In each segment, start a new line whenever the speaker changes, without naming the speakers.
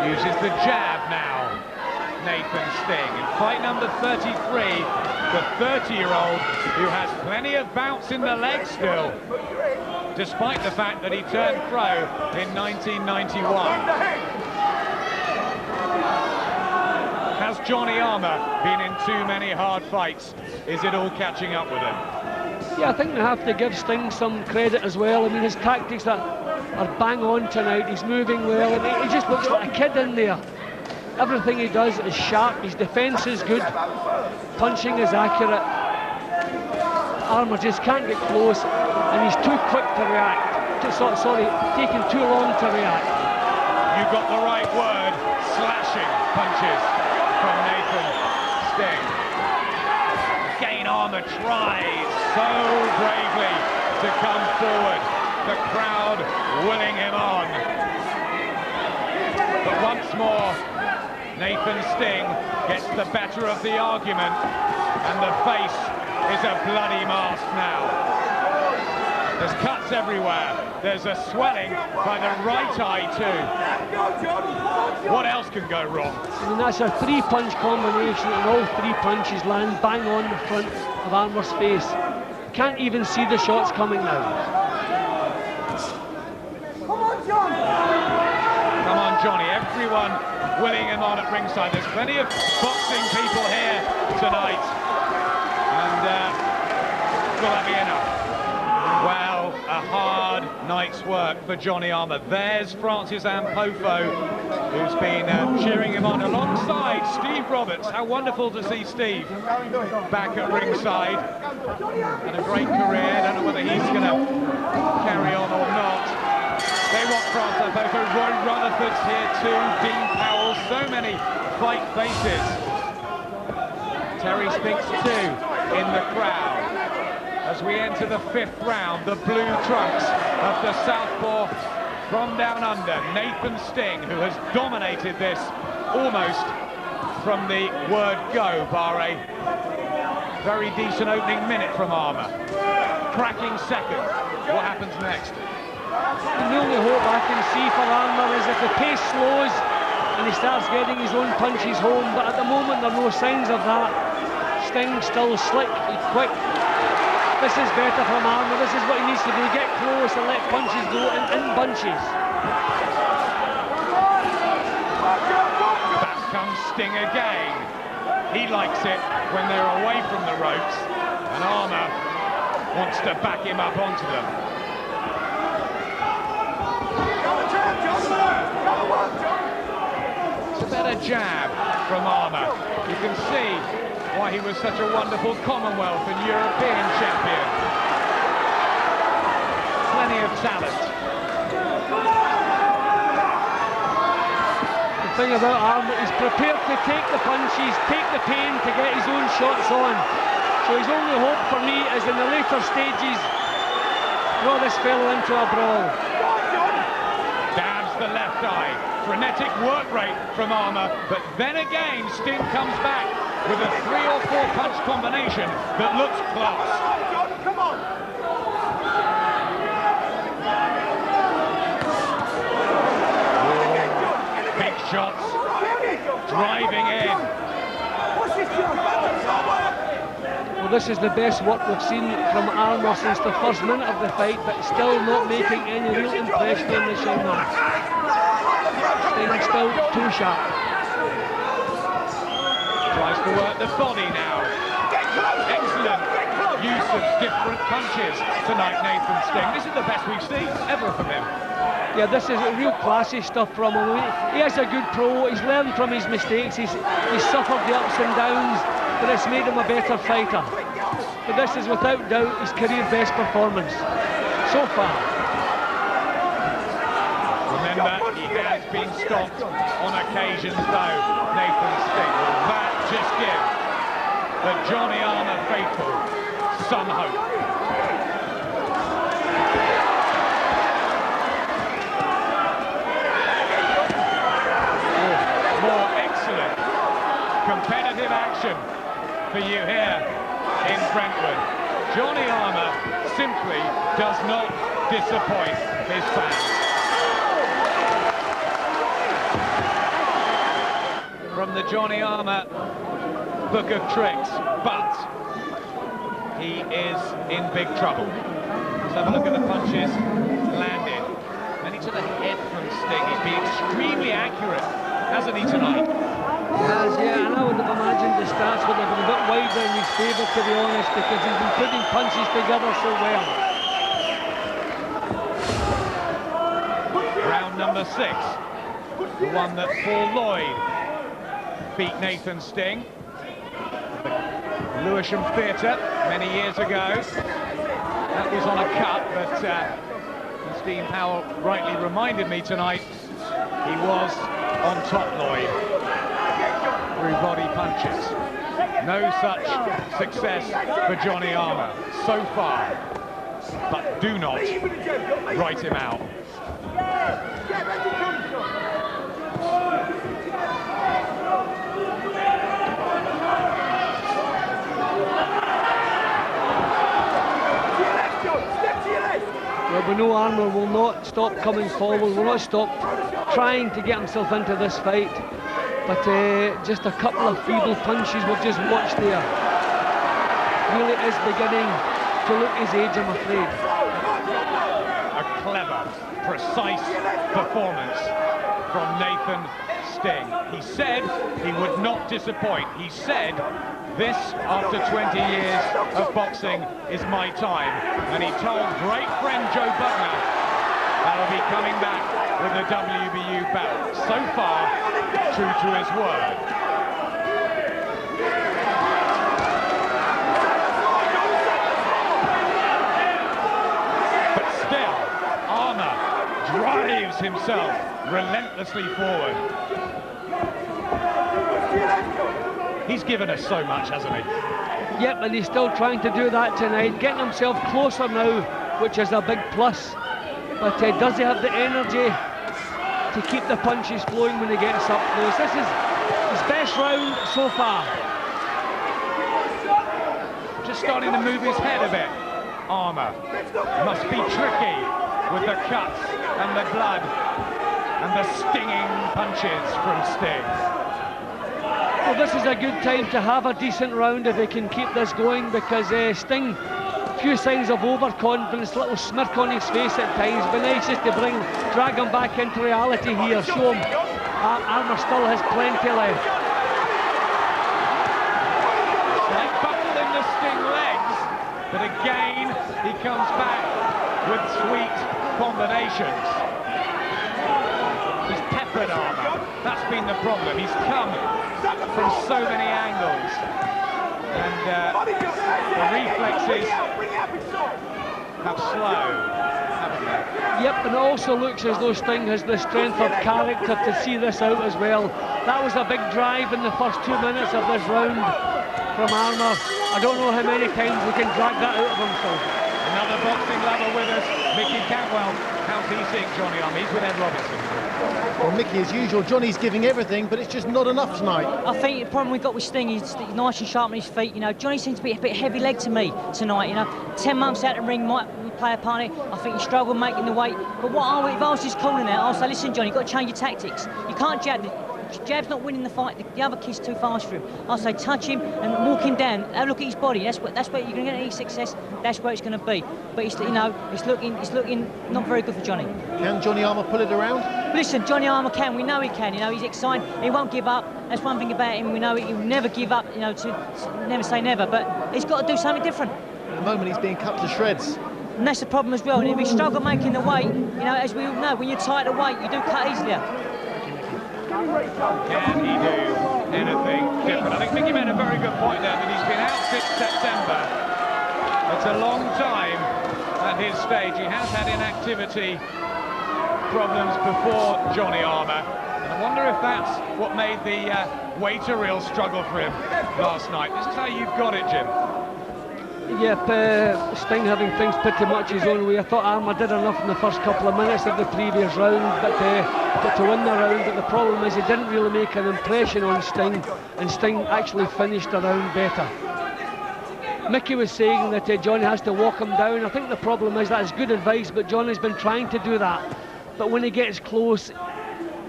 Uses the jab now, Nathan Sting. In fight number 33, the 30-year-old who has plenty of bounce in the leg still, despite the fact that he turned pro in 1991. Has Johnny Armour been in too many hard fights? Is it all catching up with him?
Yeah, I think we have to give Sting some credit as well. I mean, his tactics are bang on tonight. He's moving well. I mean, he just looks like a kid in there. Everything he does is sharp. His defence is good. Punching is accurate. Armour just can't get close, and he's too quick to react. Sorry, taking too long to react.
You got the right word. Slashing punches from Nathan Sting. Again, Armour tries so bravely to come forward. The crowd willing him on. But once more, Nathan Sting gets the better of the argument, and the face is a bloody mask now. There's cuts everywhere. There's a swelling by the right eye too. What else can go wrong?
I mean, that's a three-punch combination, and all three punches land bang on the front of Armour's face. Can't even see the shots coming now.
Come on, Johnny. Everyone willing him on at ringside. There's plenty of boxing people here tonight. And will that be enough? Well, a hard night's work for Johnny Armour. There's Francis Ampofo, who's been cheering him on alongside Steve Roberts. How wonderful to see Steve back at ringside. Had a great career. Don't know whether he's going to carry on or not. They want Francis Ampofo. Roy Rutherford's here too. Dean Powell. So many fight faces. Terry Spinks too in the crowd. As we enter the fifth round, the blue trunks of the southpaw from down under, Nathan Sting, who has dominated this almost from the word go, bar a very decent opening minute from Armour. Cracking second. What happens next?
The only hope I can see for Armour is if the pace slows and he starts getting his own punches home, but at the moment there are no signs of that. Sting still slick, quick. This is better from Armour. This is what he needs to do. Get close and let punches go in bunches.
Back comes Sting again. He likes it when they're away from the ropes, and Armour wants to back him up onto them. It's a better jab from Armour. You can see why he was such a wonderful Commonwealth and European champion. Plenty of talent.
The thing about Armour, he's prepared to take the punches, take the pain to get his own shots on. So his only hope for me is in the later stages, draw this fellow into a brawl.
Dabs the left eye. Frenetic work rate from Armour, but then again Sting comes back with a 3 or 4 punch combination that looks class. Come on. Big shots, driving in.
Well, this is the best work we've seen from Armour since the first minute of the fight, but still not making any real impression in this young man. Sting still too sharp.
Tries to work the body now. Excellent use of different punches tonight, Nathan Sting. This is the best we've seen ever from him.
Yeah, this is real classy stuff from him. He is a good pro. He's learned from his mistakes. He's suffered the ups and downs, but it's made him a better fighter. But this is without doubt his career best performance so far.
Remember, he has been stopped on occasions though, Nathan Sting. Will that just give the Johnny Armour faithful some hope? More excellent competitive action for you here in Brentwood. Johnny Armour simply does not disappoint his fans. from the Johnny Armour book of tricks, but he is in big trouble. Let's have a look at the punches landed. Many to the head from Sting. He's been extremely accurate, hasn't he, tonight?
He has, yeah, and I would have imagined the stats would have been a bit wider in his favour, to be honest, because he's been putting punches together so well.
Round number 6, the one that Paul Lloyd beat Nathan Sting. The Lewisham Theatre many years ago. That was on a cut, but as Dean Powell rightly reminded me tonight, he was on top Lloyd through body punches. No such success for Johnny Armour so far, but do not write him out.
Well, we know Armour will not stop coming forward, will not stop trying to get himself into this fight, but just a couple of feeble punches we've just watched there. Really is beginning to look his age, I'm afraid.
A clever, precise performance from Nathan Sting. He said he would not disappoint. He said, this, after 20 years of boxing, is my time. And he told great friend Joe Butler that he'll be coming back with the WBU belt. So far, true to his word. But still, Armour drives himself relentlessly forward. He's given us so much, hasn't he?
Yep, and he's still trying to do that tonight, getting himself closer now, which is a big plus. But does he have the energy to keep the punches flowing when he gets up close? This is his best round so far.
Just starting to move his head a bit. Armour must be tricky with the cuts and the blood and the stinging punches from Sting.
Well, this is a good time to have a decent round if he can keep this going, because Sting, a few signs of overconfidence, a little smirk on his face at times. But nice just to drag him back into reality here, show him Armour still has plenty left.
Slight buckle in the Sting legs, but again he comes back with sweet combinations. He's peppered Armour. That's been the problem. He's come from so many angles, and the reflexes have slowed, haven't they?
Yep, and it also looks as though Sting has the strength of character to see this out as well. That was a big drive in the first 2 minutes of this round from Armour. I don't know how many times we can drag that out of himself.
Another boxing lover with us, Mickey Cantwell. How's he seeing Johnny Armour? He's with Ed Robinson.
Well, Mickey, as usual, Johnny's giving everything, but it's just not enough tonight.
I think the problem we've got with Sting is he's nice and sharp on his feet. You know, Johnny seems to be a bit heavy-legged to me tonight. You know, 10 months out of the ring might play a part in it. I think he struggled making the weight. But if I was just calling out, I'll say, listen, Johnny, you've got to change your tactics. You can't jab. Jab's not winning the fight. The other kid's too fast for him. I'll say touch him and walk him down. Have a look at his body. That's where you're going to get any success. That's where it's going to be. But it's, you know, it's looking not very good for Johnny.
Can Johnny Armour pull it around?
Listen, Johnny Armour can. We know he can. You know, he's excited. He won't give up. That's one thing about him. We know he'll never give up. You know, to never say never. But he's got to do something different.
At the moment, he's being cut to shreds.
And that's the problem as well. And if he struggle making the weight, you know, as we all know, when you're tight at weight, you do cut easier.
Can he do anything different? I think Mickey made a very good point there that he's been out since September. It's a long time at his stage. He has had inactivity problems before Johnny Armour. And I wonder if that's what made the weight a real struggle for him last night. This is how you've got it, Jim.
Yep, Sting having things pretty much his own way. I thought Armour did enough in the first couple of minutes of the previous round, but to win the round. But the problem is he didn't really make an impression on Sting, and Sting actually finished the round better. Mickey was saying that Johnny has to walk him down. I think the problem is that is good advice, but Johnny's been trying to do that. But when he gets close,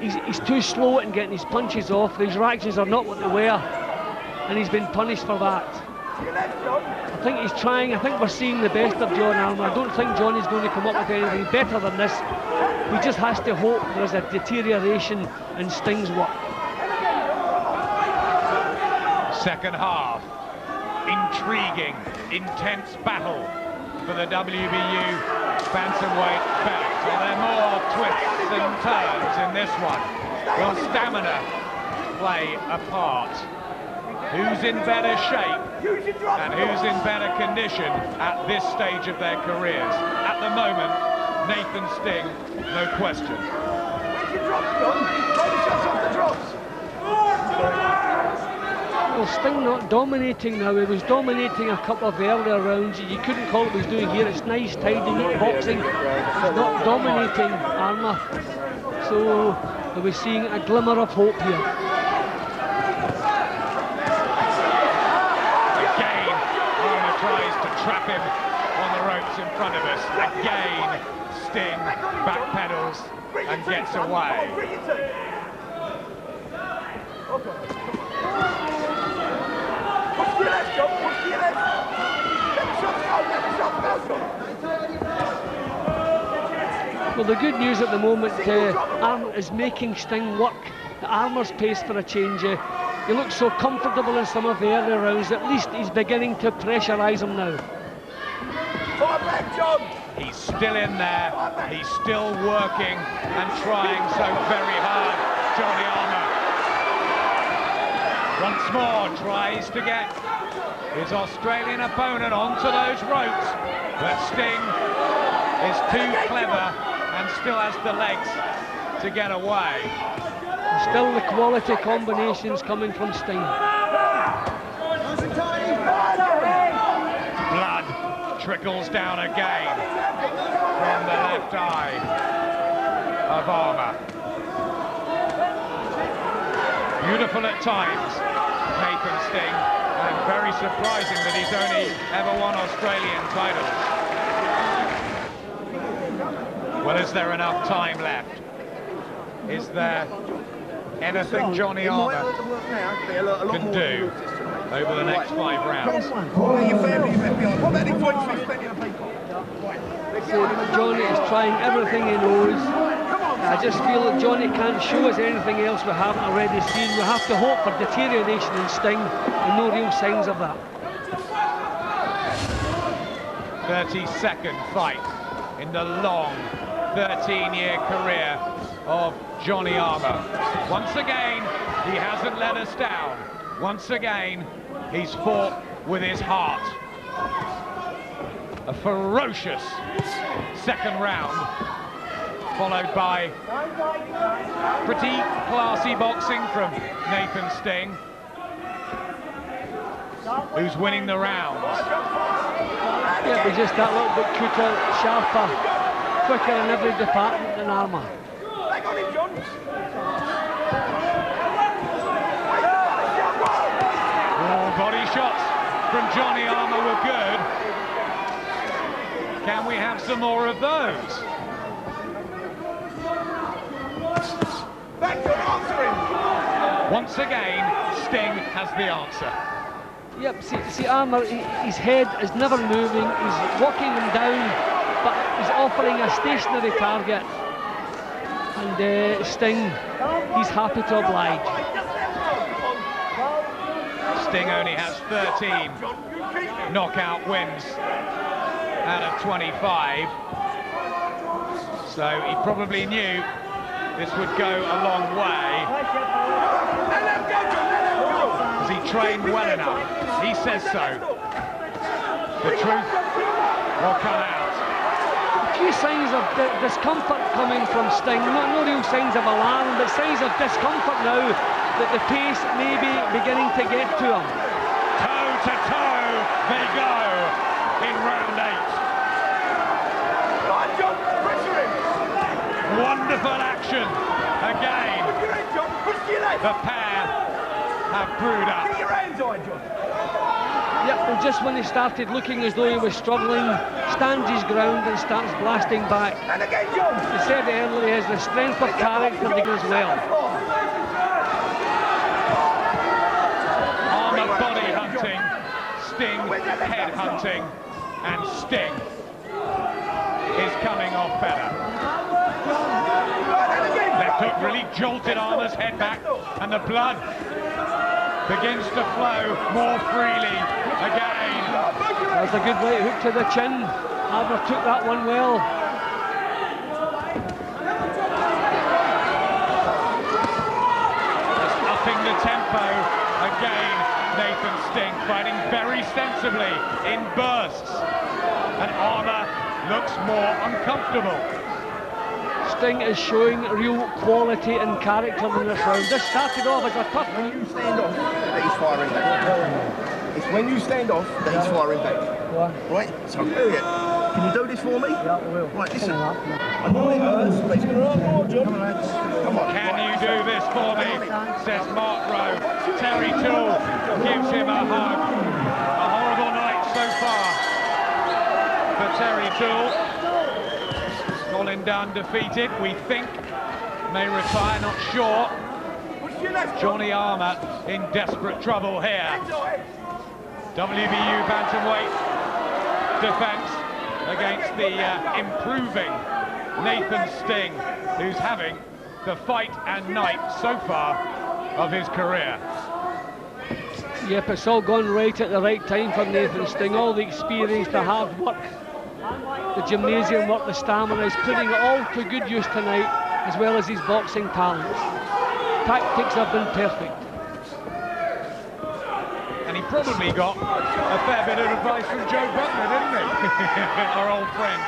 he's too slow in getting his punches off. His reactions are not what they were, and he's been punished for that. I think he's trying. I think we're seeing the best of John Armour. I don't think Johnny's going to come up with anything better than this. He just has to hope there's a deterioration in Sting's work.
Second half, intriguing, intense battle for the WBU Bantamweight belt. Are there more twists and turns in this one? Will stamina play a part? Who's in better shape and who's in better condition at this stage of their careers? At the moment, Nathan Sting, no question.
Well, Sting not dominating now. He was dominating a couple of earlier rounds. You couldn't call it what he's doing here. It's nice, tidy, neat boxing. He's not dominating Armour. So we're seeing a glimmer of hope here.
Again, Armour tries to trap him on the ropes in front of us. Again, Sting backpedals and gets away.
Well, the good news at the moment, Armour is making Sting work at Armour's pace for a change. He looks so comfortable in some of the earlier rounds. At least he's beginning to pressurise him now.
He's still in there. He's still working and trying so very hard. Johnny Armour once more tries to get his Australian opponent onto those ropes, but Sting is too clever and still has the legs to get away.
And still the quality combinations coming from Sting.
Blood trickles down again from the left eye of Armour. Beautiful at times, Nathan Sting, and very surprising that he's only ever won Australian titles. Well, is there enough time left? Is there anything Johnny Armour can do over the next 5 rounds?
Johnny is trying everything he knows. I just feel that Johnny can't show us anything else we haven't already seen. We have to hope for deterioration in Sting, and no real signs of that.
32nd fight in the long 13-year career of Johnny Armour. Once again, he hasn't let us down. Once again, he's fought with his heart. A ferocious second round, followed by pretty classy boxing from Nathan Sting, who's winning the rounds.
Yeah, but just that little bit quicker, sharper, quicker in every department than Armour.
Oh, body shots from Johnny Armour were good. Can we have some more of those? Once again, Sting has the answer.
Yep, see Armour, his head is never moving, he's walking him down, but he's offering a stationary target. And Sting, he's happy to oblige.
Sting only has 13 knockout wins out of 25. So he probably knew this would go a long way. Has he trained well enough? He says so. The truth will come out.
A few signs of discomfort coming from Sting. No real signs of alarm, but signs of discomfort now that the pace may be beginning to get to him.
Toe to toe they go in round 8. Wonderful action again. The pair have brewed up.
Yep, well, just when he started looking as though he was struggling, stands his ground and starts blasting back.
And again, John.
He said earlier he has the strength of character to go as well.
Armour body hunting, Sting head hunting, and Sting is coming off better. Left hook really jolted Armour's head back, and the blood begins to flow more freely again.
That's a good right hook to the chin. Armour took that one well.
Just upping the tempo again. Nathan Sting fighting very sensibly in bursts, and Armour looks more uncomfortable.
Sting is showing real quality and character in this round. This started off as a tough.
When you stand off, that he's firing back. It's when you stand off that he's firing back. Right? So do it. Can you do this for me? Yeah, I will. Right, listen. I know it hurts, but he's going to hurt more, John. Come on, lads. Come on.
Can you do this for me? Says Mark Rowe. Terry Toole gives him a hug. A horrible night so far for Terry Toole. Colin Dunn defeated, we think. May retire, not sure. Johnny Armour in desperate trouble here. WBU Bantamweight defence against the improving Nathan Sting, who's having the fight and night so far of his career.
Yep, it's all gone right at the right time for Nathan Sting. All the experience, the hard work, the gymnasium work, the stamina, is putting it all to good use tonight, as well as his boxing talents. Tactics have been perfect.
And he probably got a fair bit of advice from Joe Butler, didn't he? Our old friend.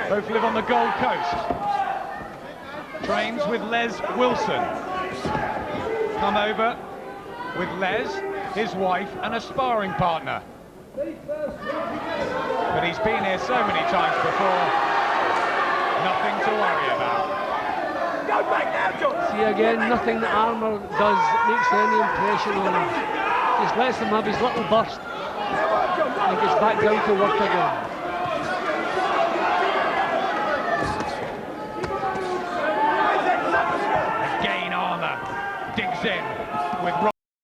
Both live on the Gold Coast. Trains with Les Wilson. Come over with Les, his wife, and a sparring partner. But he's been here so many times before, nothing to worry about.
See again, nothing that Armour does makes any impression on him. Just lets him have his little burst and gets back down to work again.